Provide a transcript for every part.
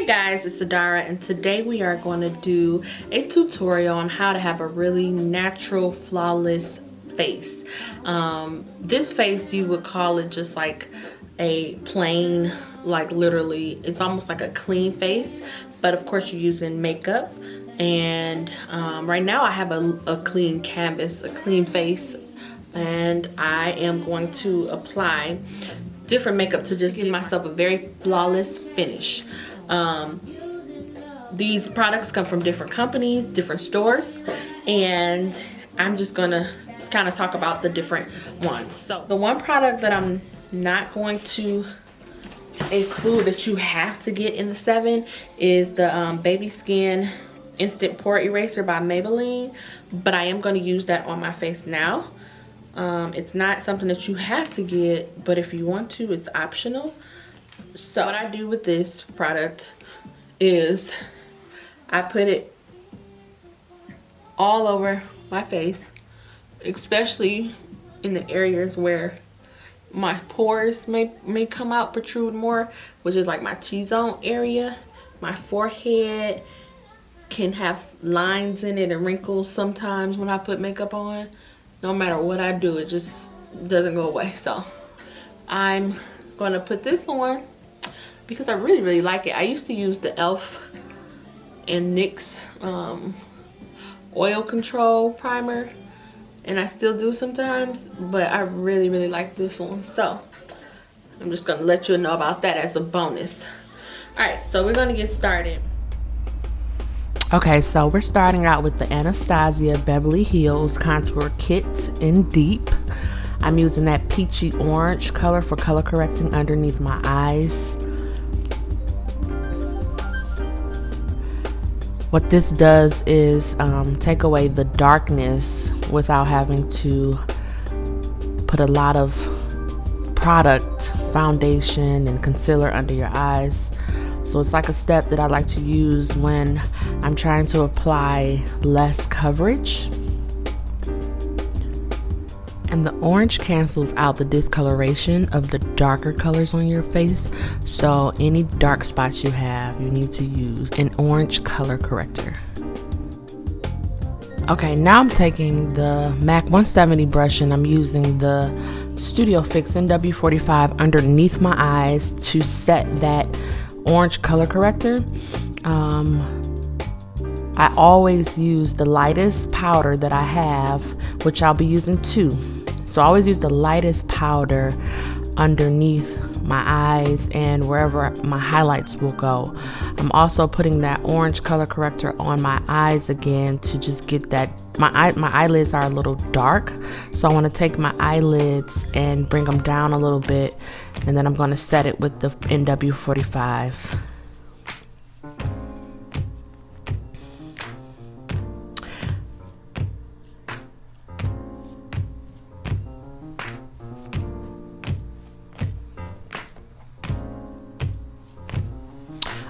guys, it's Cydara, and today we are going to do a tutorial on how to have a really natural, flawless face. This face, you would call it just like a plain, like literally, it's almost like a clean face, but of course you're using makeup. And right now I have a clean canvas, a clean face, and I am going to apply different makeup to just give myself a very flawless finish. These products come from different companies, different stores, and I'm just gonna kind of talk about the different ones. So the one product that I'm not going to include that you have to get in the 7 is the Baby Skin Instant Pore Eraser by Maybelline, but I am going to use that on my face now. It's not something that you have to get, but if you want to, it's optional. So what I do with this product is I put it all over my face, especially in the areas where my pores may come out, protrude more, which is like my T-zone area. My forehead can have lines in it and wrinkles sometimes when I put makeup on. No matter what I do, it just doesn't go away. So I'm gonna put this on because I really like it. I used to use the e.l.f. and NYX oil control primer, and I still do sometimes, but I really like this one. So I'm just gonna let you know about that as a bonus. All right, so we're gonna get started. Okay, so we're starting out with the Anastasia Beverly Hills Contour Kit in Deep. I'm using that peachy orange color for color correcting underneath my eyes. What this does is take away the darkness without having to put a lot of product, foundation, and concealer under your eyes. So it's like a step that I like to use when I'm trying to apply less coverage. And the orange cancels out the discoloration of the darker colors on your face. So any dark spots you have, you need to use an orange color corrector. Okay, now I'm taking the MAC 170 brush and I'm using the Studio Fix NW45 underneath my eyes to set that orange color corrector. I always use the lightest powder that I have, which I'll be using 2. So I always use the lightest powder underneath my eyes and wherever my highlights will go. I'm also putting that orange color corrector on my eyes again to just get that. My eyelids are a little dark, so I want to take my eyelids and bring them down a little bit, and then I'm going to set it with the NW45.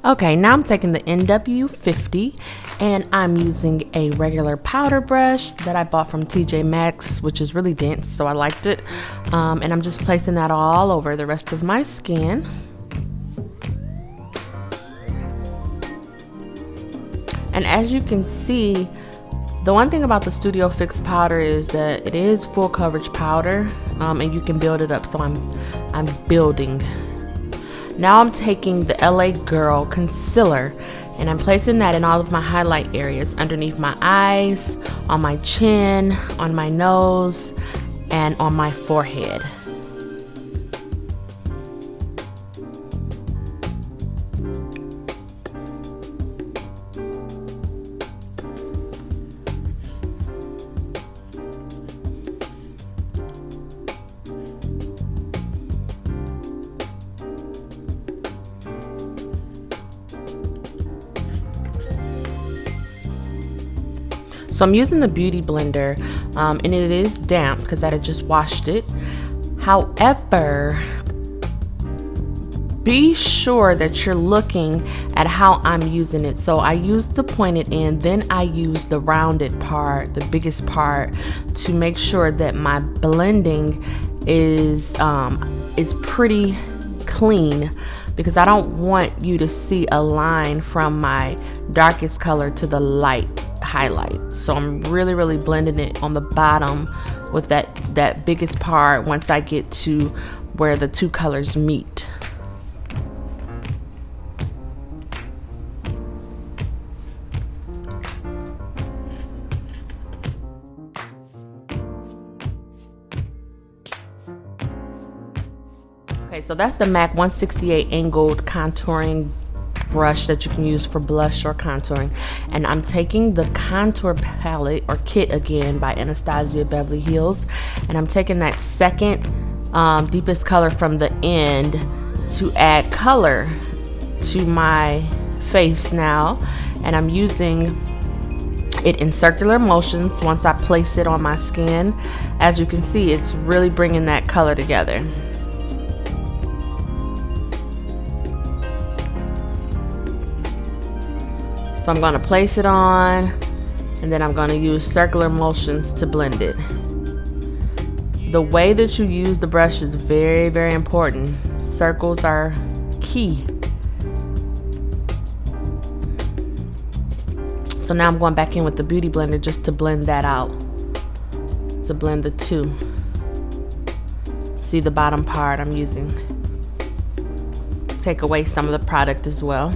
Okay, now I'm taking the NW50 and I'm using a regular powder brush that I bought from TJ Maxx, which is really dense, so I liked it. And I'm just placing that all over the rest of my skin. And as you can see, the one thing about the Studio Fix powder is that it is full coverage powder, and you can build it up, so I'm building. Now I'm taking the LA Girl concealer and I'm placing that in all of my highlight areas, underneath my eyes, on my chin, on my nose, and on my forehead. So I'm using the Beauty Blender, and it is damp because I had just washed it. However, be sure that you're looking at how I'm using it. So I use the pointed end, then I use the rounded part, the biggest part, to make sure that my blending is pretty clean because I don't want you to see a line from my darkest color to the light highlight. So I'm really blending it on the bottom with that biggest part once I get to where the two colors meet. Okay, so that's the MAC 168 angled contouring brush that you can use for blush or contouring, and I'm taking the contour palette or kit again by Anastasia Beverly Hills, and I'm taking that second deepest color from the end to add color to my face now, and I'm using it in circular motions. Once I place it on my skin, as you can see, it's really bringing that color together. So I'm going to place it on, and then I'm going to use circular motions to blend it. The way that you use the brush is very important. Circles are key. So now I'm going back in with the Beauty Blender just to blend that out, to blend the two. See the bottom part I'm using. Take away some of the product as well.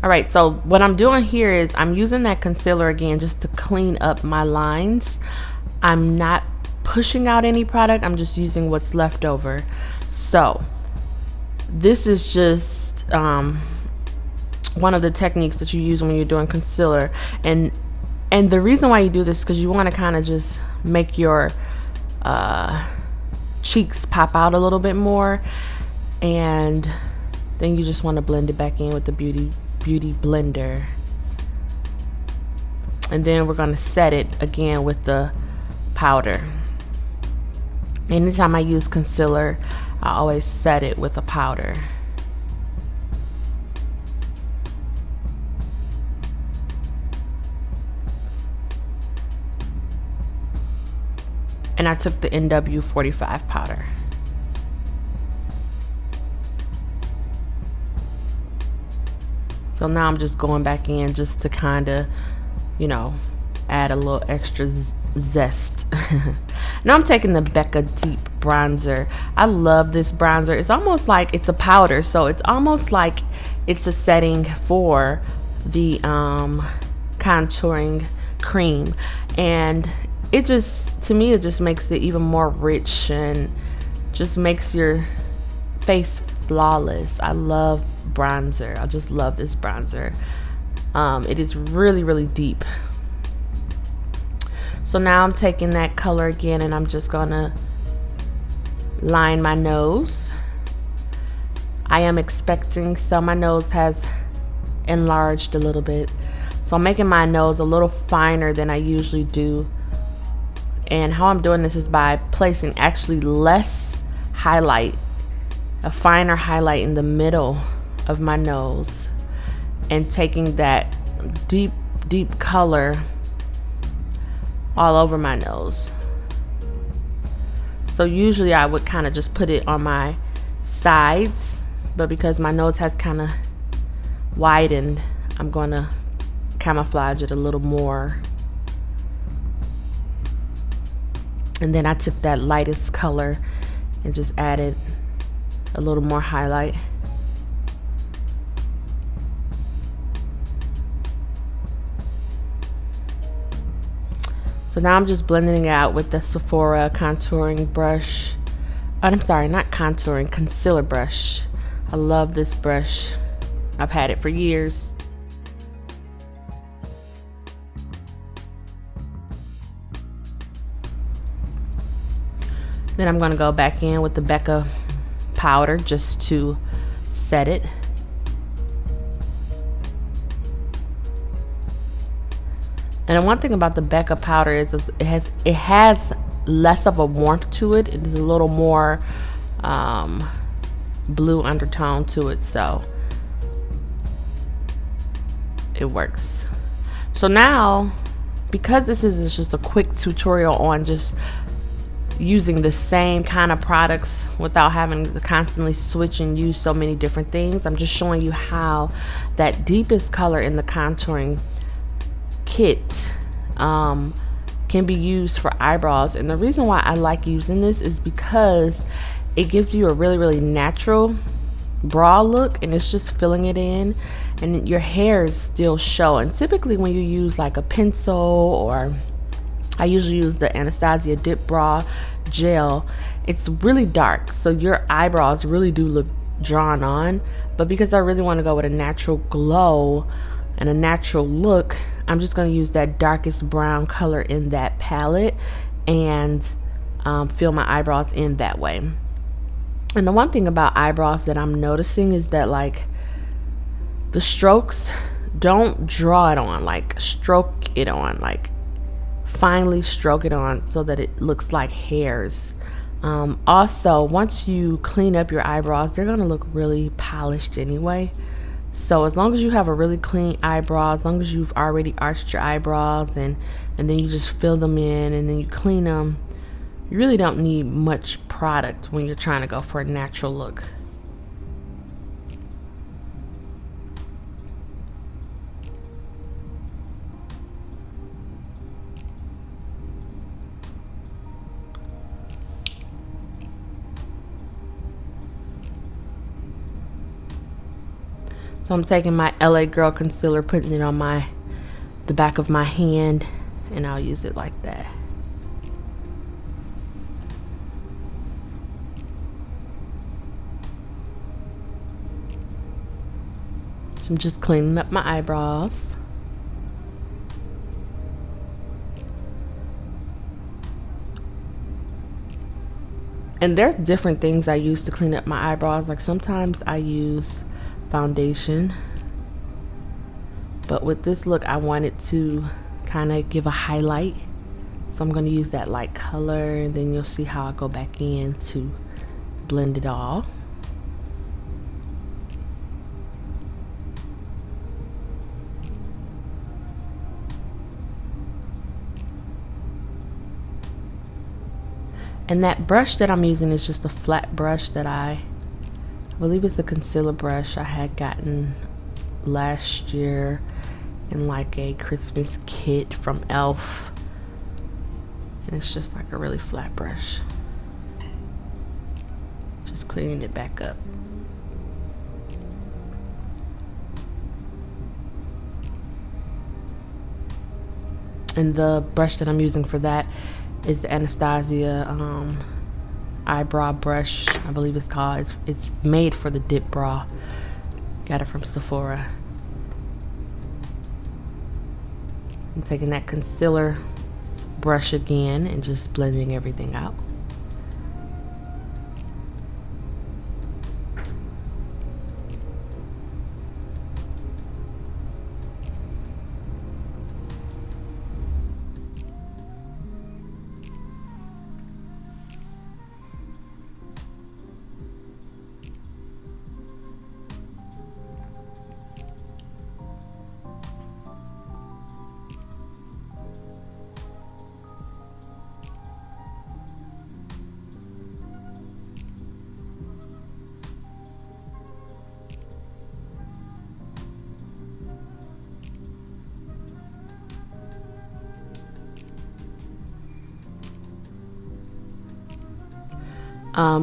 Alright, so what I'm doing here is I'm using that concealer again just to clean up my lines. I'm not pushing out any product, I'm just using what's left over. So this is just one of the techniques that you use when you're doing concealer, and the reason why you do this is because you want to kind of just make your cheeks pop out a little bit more, and then you just want to blend it back in with the Beauty Blender, and then we're going to set it again with the powder. Anytime I use concealer, I always set it with a powder. And I took the NW45 powder. So now I'm just going back in just to kind of, you know, add a little extra zest. Now I'm taking the Becca Deep Bronzer. I love this bronzer. It's almost like it's a powder, so it's almost like it's a setting for the contouring cream. And it just, to me, it just makes it even more rich and just makes your face flawless. I love bronzer. I just love this bronzer. It is really deep. So now I'm taking that color again, and I'm just gonna line my nose. I am expecting, so my nose has enlarged a little bit, so I'm making my nose a little finer than I usually do. And how I'm doing this is by placing actually less highlight, a finer highlight in the middle of my nose, and taking that deep color all over my nose. So usually I would kind of just put it on my sides, but because my nose has kind of widened, I'm gonna camouflage it a little more. And then I took that lightest color and just added a little more highlight. So now I'm just blending it out with the Sephora contouring brush. I'm sorry, not contouring, concealer brush. I love this brush. I've had it for years. Then I'm going to go back in with the Becca powder just to set it. And one thing about the Becca powder is it has less of a warmth to it. It is a little more blue undertone to it, so it works. So now because this is just a quick tutorial on just using the same kind of products without having to constantly switch and use so many different things, I'm just showing you how that deepest color in the contouring kit can be used for eyebrows. And the reason why I like using this is because it gives you a really natural brow look, and it's just filling it in, and your hairs still show. And typically when you use like a pencil, or I usually use the Anastasia dip brow gel, it's really dark, so your eyebrows really do look drawn on. But because I really want to go with a natural glow and a natural look, I'm just going to use that darkest brown color in that palette and fill my eyebrows in that way. And the one thing about eyebrows that I'm noticing is that, like, the strokes, don't draw it on, like stroke it on, like finely stroke it on so that it looks like hairs. Also, once you clean up your eyebrows, they're gonna look really polished anyway. So as long as you have a really clean eyebrow, as long as you've already arched your eyebrows and then you just fill them in and then you clean them, you really don't need much product when you're trying to go for a natural look. So I'm taking my LA Girl concealer, putting it on the back of my hand, and I'll use it like that. So I'm just cleaning up my eyebrows. And there's different things I use to clean up my eyebrows. Like sometimes I use foundation, but with this look I wanted to kind of give a highlight, so I'm going to use that light color, and then you'll see how I go back in to blend it all. And that brush that I'm using is just a flat brush that I believe it's a concealer brush I had gotten last year in like a Christmas kit from Elf, and it's just like a really flat brush. Just cleaning it back up. And the brush that I'm using for that is the Anastasia eyebrow brush, I believe it's called. It's made for the dip brow. Got it from Sephora. I'm taking that concealer brush again and just blending everything out.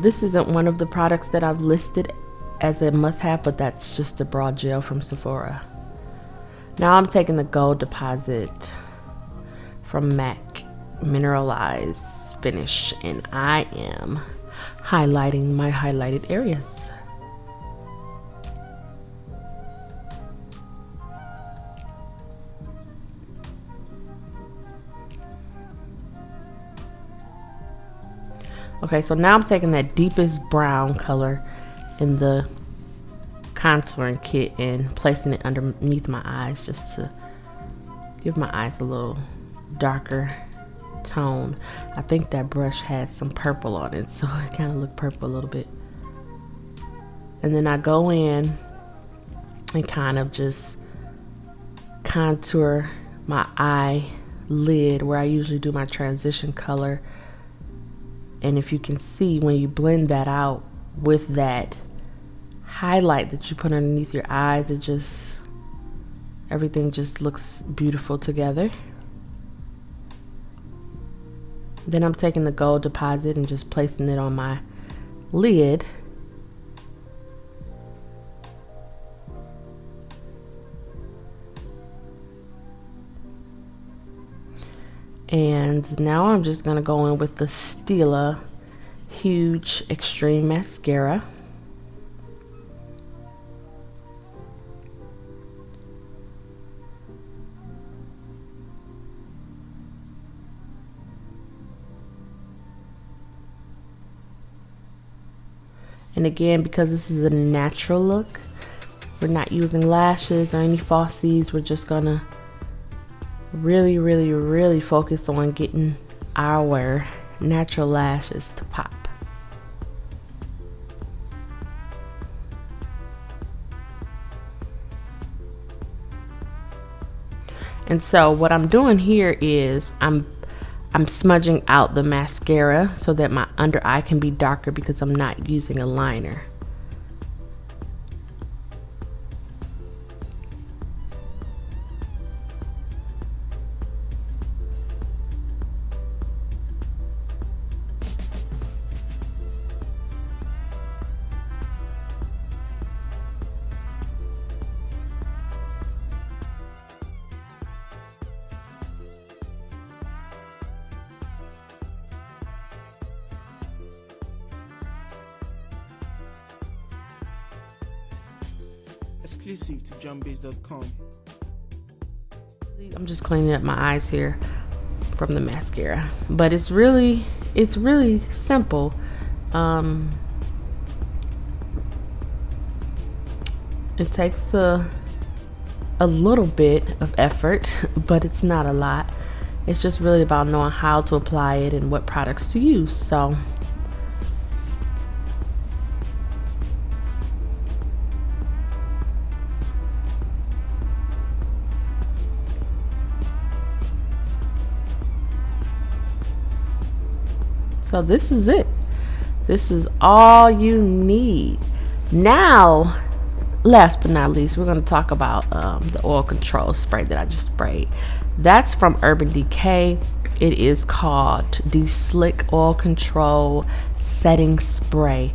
This isn't one of the products that I've listed as a must-have, but that's just a brow gel from Sephora. Now I'm taking the Gold Deposit from MAC Mineralized Finish, and I am highlighting my highlighted areas. Okay, so now I'm taking that deepest brown color in the contouring kit and placing it underneath my eyes just to give my eyes a little darker tone. I think that brush has some purple on it, so it kind of looked purple a little bit. And then I go in and kind of just contour my eye lid where I usually do my transition color. And if you can see, when you blend that out with that highlight that you put underneath your eyes, it just, everything just looks beautiful together. Then I'm taking the gold deposit and just placing it on my lid. And now I'm just gonna go in with the Stilla Huge Extreme Mascara. And again, because this is a natural look, we're not using lashes or any falsies. We're just gonna really focus on getting our natural lashes to pop. And so what I'm doing here is I'm smudging out the mascara so that my under eye can be darker because I'm not using a liner. Exclusive to jumbase.com. I'm just cleaning up my eyes here from the mascara, but it's really simple. It takes a little bit of effort, but it's not a lot. It's just really about knowing how to apply it and what products to use. So this is it. This is all you need. Now, last but not least, we're going to talk about the oil control spray that I just sprayed. That's from Urban Decay. It is called the Slick Oil Control Setting Spray.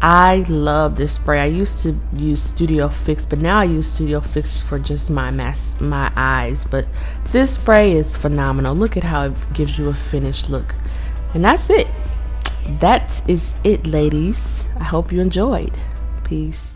I love this spray. I used to use Studio Fix, but now I use Studio Fix for just my eyes. But this spray is phenomenal. Look at how it gives you a finished look. And that's it. That is it, ladies. I hope you enjoyed. Peace.